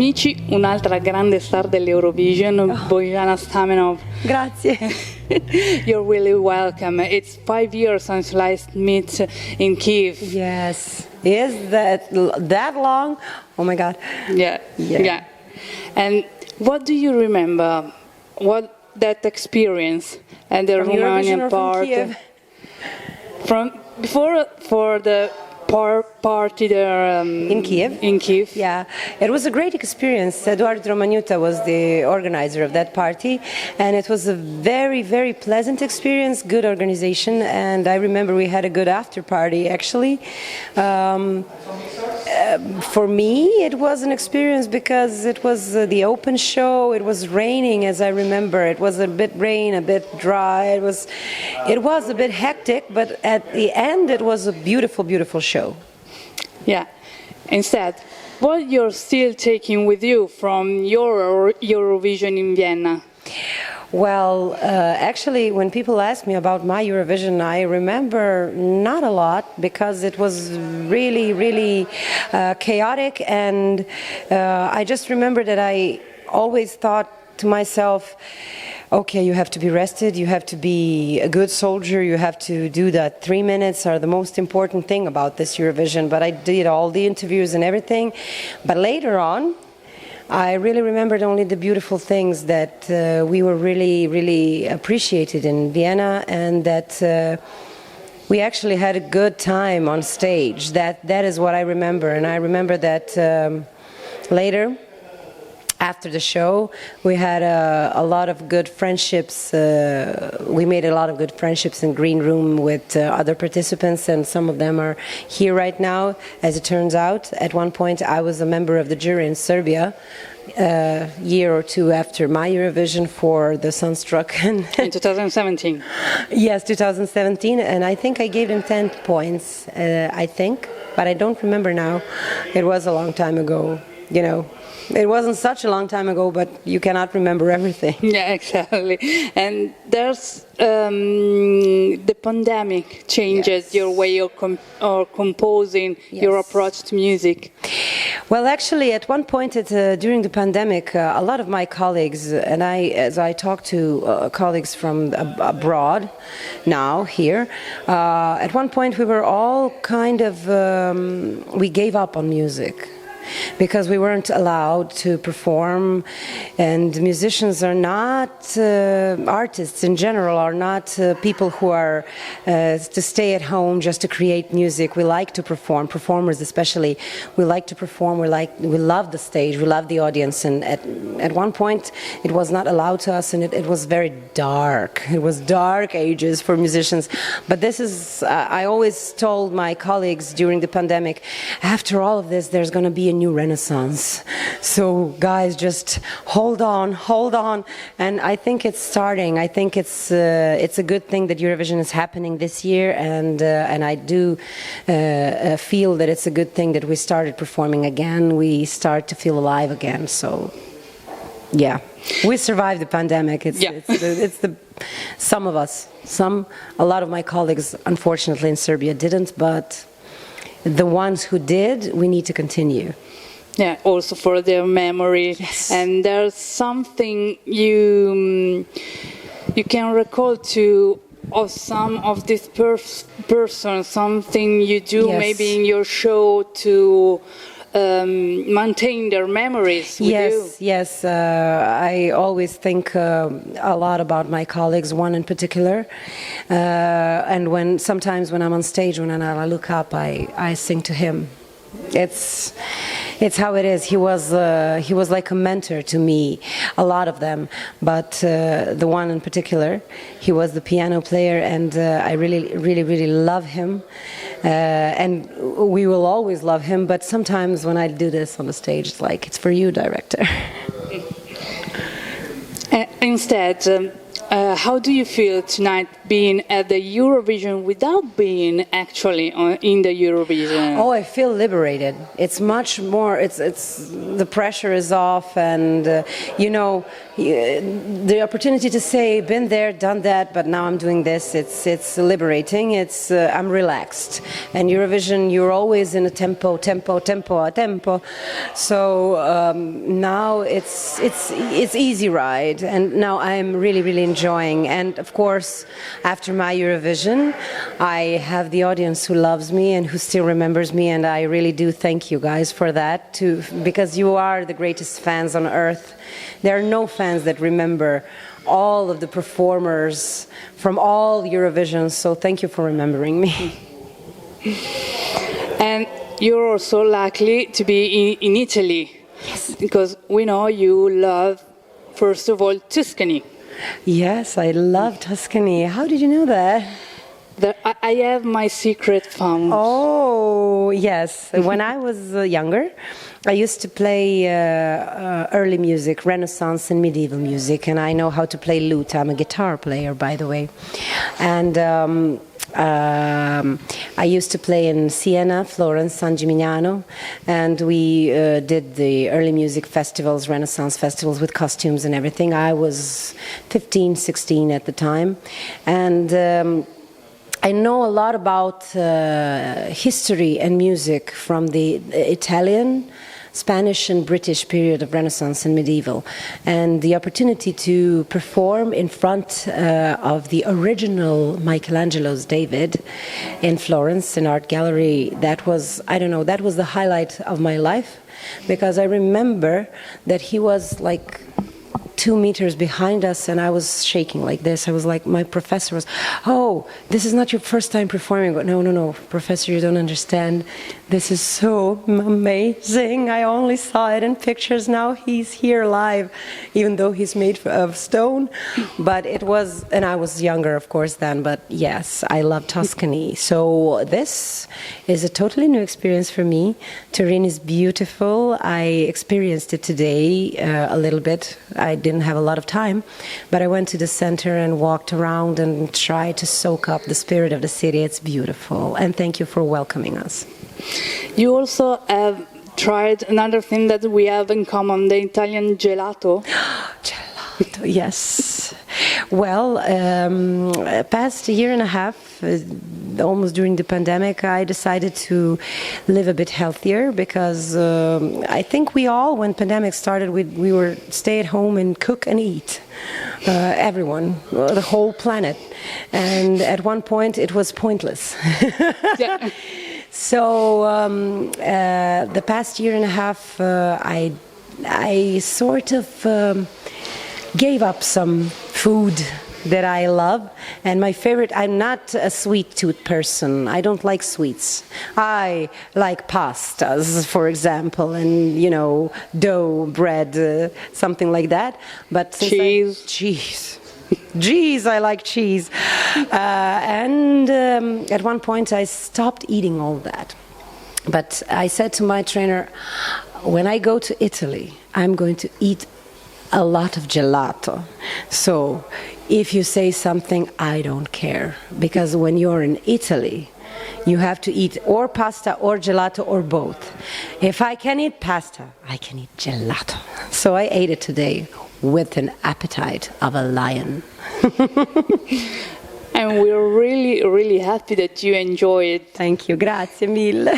Amici, un'altra grande star dell'Eurovision, Bojana Stamenov. Grazie. You're really welcome. It's 5 years since last meet in Kiev. Yes. Is that long? Oh my God. Yeah. And what do you remember? What that experience and the From Romanian Eurovision or part? from Kiev? From before for the party there in Kiev. In Kiev. Yeah, it was a great experience. Eduard Romagnuta was the organizer of that party, and it was a very, very pleasant experience, good organization, and I remember we had a good after party actually. For me, it was an experience because it was the open show. It was raining, as I remember. It was a bit rain, a bit dry. It was a bit hectic, but at the end, it was a beautiful, beautiful show. Yeah. Instead, what you're still taking with you from your Eurovision in Vienna? Well, actually, when people ask me about my Eurovision, I remember not a lot because it was really, really chaotic, and I just remember that I always thought to myself, okay, you have to be rested, you have to be a good soldier, you have to do that 3 minutes are the most important thing about this Eurovision, but I did all the interviews and everything, but later on, I really remembered only the beautiful things that we were really, really appreciated in Vienna, and that we actually had a good time on stage. That is what I remember, and I remember that later, after the show, we had a lot of good friendships. We made a lot of good friendships in Green Room with other participants, and some of them are here right now. As it turns out, at one point I was a member of the jury in Serbia, a year or two after my Eurovision for the Sunstruck. In 2017. Yes, 2017, and I think I gave them 10 points, I think, but I don't remember now. It was a long time ago, you know. It wasn't such a long time ago, but you cannot remember everything. Yeah, exactly. And there's the pandemic changes your way of composing, your approach to music. Well, actually, at one point during the pandemic, a lot of my colleagues, and as I talk to colleagues from abroad now, here, at one point we were all kind of, we gave up on music, because we weren't allowed to perform, and musicians are not, artists in general are not people who are to stay at home just to create music. We like to perform, performers especially. We like to perform, we love the stage, we love the audience, and at one point it was not allowed to us, and it was very dark. It was dark ages for musicians, but this is, I always told my colleagues during the pandemic, after all of this there's going to be a new renaissance. So guys, just hold on, and I think it's starting. I think it's a good thing that Eurovision is happening this year, and I do feel that it's a good thing that we started performing again. We start to feel alive again. So yeah, we survived the pandemic. It's the some of us, a lot of my colleagues, unfortunately in Serbia didn't, but the ones who did, we need to continue. Yeah, also for their memory. Yes. And there's something you can recall to of some of these persons, something you do maybe in your show to maintain their memories with you. Yes, I always think a lot about my colleagues, one in particular, and sometimes when I'm on stage, when I look up, I sing to him. It's how it is. He was like a mentor to me, a lot of them, but the one in particular, he was the piano player, and I really love him, and we will always love him, but sometimes when I do this on the stage, it's like, it's for you, director. Instead, how do you feel tonight being at the Eurovision without being actually in the Eurovision? Oh, I feel liberated. It's much more. It's the pressure is off, and the opportunity to say, "Been there, done that," but now I'm doing this. It's liberating. I'm relaxed. And Eurovision, you're always in a tempo. So now it's easy ride, and now I'm really enjoying. And of course, after my Eurovision, I have the audience who loves me and who still remembers me, and I really do thank you guys for that too, because you are the greatest fans on earth. There are no fans that remember all of the performers from all Eurovisions, so thank you for remembering me. And you're also likely to be in Italy. Yes. Because we know you love, first of all, Tuscany. Yes, I love Tuscany. How did you know that? I have my secret found. Oh, yes. When I was younger, I used to play early music, Renaissance and medieval music, and I know how to play lute. I'm a guitar player, by the way. And I used to play in Siena, Florence, San Gimignano, and we did the early music festivals, Renaissance festivals with costumes and everything. I was 15, 16 at the time, and I know a lot about history and music from the Italian, Spanish and British period of Renaissance and medieval, and the opportunity to perform in front of the original Michelangelo's David in Florence, in art gallery, that was, I don't know, that was the highlight of my life, because I remember that he was like 2 meters behind us, and I was shaking like this. I was like, my professor was, "Oh, this is not your first time performing." But no, professor, you don't understand. This is so amazing. I only saw it in pictures. Now he's here live, even though he's made of stone. But it was, and I was younger, of course, then. But yes, I love Tuscany. So this is a totally new experience for me. Turin is beautiful. I experienced it today a little bit. I didn't have a lot of time, but I went to the center and walked around and tried to soak up the spirit of the city. It's beautiful, and thank you for welcoming us. You also have tried another thing that we have in common, the Italian gelato. Gelato, yes. Well, past a year and a half, almost during the pandemic, I decided to live a bit healthier, because I think we all, when pandemic started, we were stay at home and cook and eat. Everyone, the whole planet. And at one point, it was pointless. Yeah. So the past year and a half, I sort of gave up some food that I love, and my favorite, I'm not a sweet tooth person. I don't like sweets. I like pastas, for example, and dough, bread, something like that. But cheese. Cheese, I like cheese. And at one point I stopped eating all that. But I said to my trainer, when I go to Italy, I'm going to eat a lot of gelato. So if you say something, I don't care. Because when you're in Italy, you have to eat or pasta or gelato or both. If I can eat pasta, I can eat gelato. So I ate it today with an appetite of a lion. And we're really happy that you enjoy it. Thank you, grazie mille.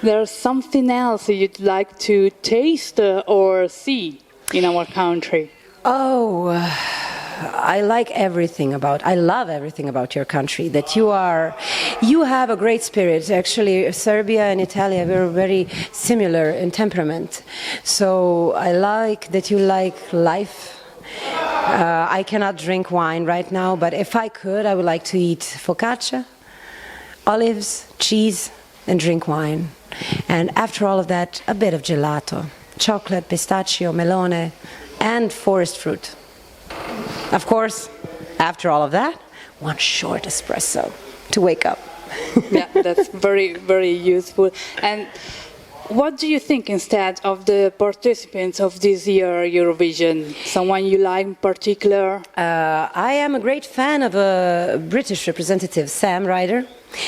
There's something else you'd like to taste or see in our country? Oh, I love everything about your country, that you have a great spirit. Actually, Serbia and Italy are very similar in temperament. So I like that you like life. I cannot drink wine right now, but if I could, I would like to eat focaccia, olives, cheese, and drink wine. And after all of that, a bit of gelato, chocolate, pistachio, melone, and forest fruit. Of course, after all of that, one short espresso to wake up. Yeah, that's very useful. And what do you think instead of the participants of this year Eurovision? Someone you like in particular? I am a great fan of a British representative, Sam Ryder,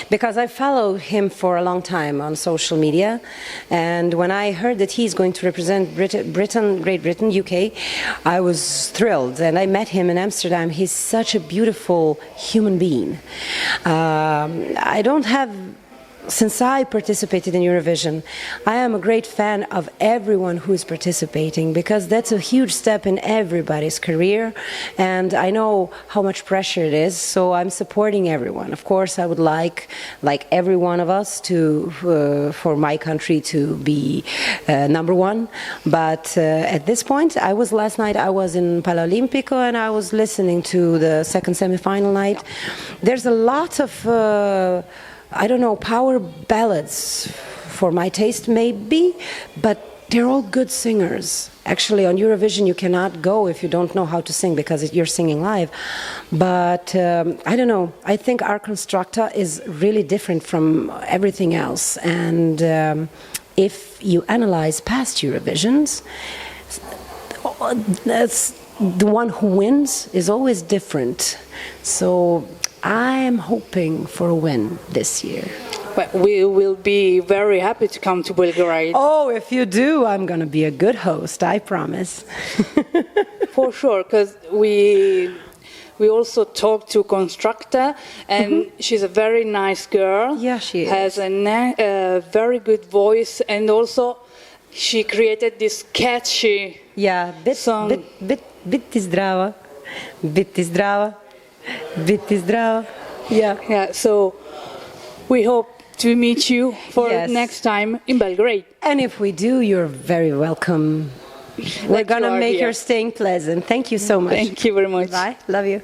because I followed him for a long time on social media, and when I heard that he's going to represent Great Britain, UK, I was thrilled, and I met him in Amsterdam. He's such a beautiful human being. Since I participated in Eurovision, I am a great fan of everyone who is participating, because that's a huge step in everybody's career, and I know how much pressure it is, so I'm supporting everyone. Of course, I would like every one of us for my country to be number one, but at this point, last night I was in Palaolimpico and I was listening to the second semi-final night. There's a lot of power ballads for my taste maybe, but they're all good singers. Actually, on Eurovision you cannot go if you don't know how to sing, because you're singing live. But I think our constructa is really different from everything else. And if you analyze past Eurovisions, that's the one who wins is always different. So I'm hoping for a win this year. But we will be very happy to come to Belgrade. Oh, if you do, I'm going to be a good host, I promise. For sure, because we also talked to Constructa, and she's a very nice girl. Yeah, she is. Has a very good voice, and also she created this catchy song. Biti zdrava, biti zdrava. Biti zdrava. Yeah, so we hope to meet you for next time in Belgrade. And if we do, you're very welcome. We're going to make your staying pleasant. Thank you so much. Thank you very much. Bye. Love you.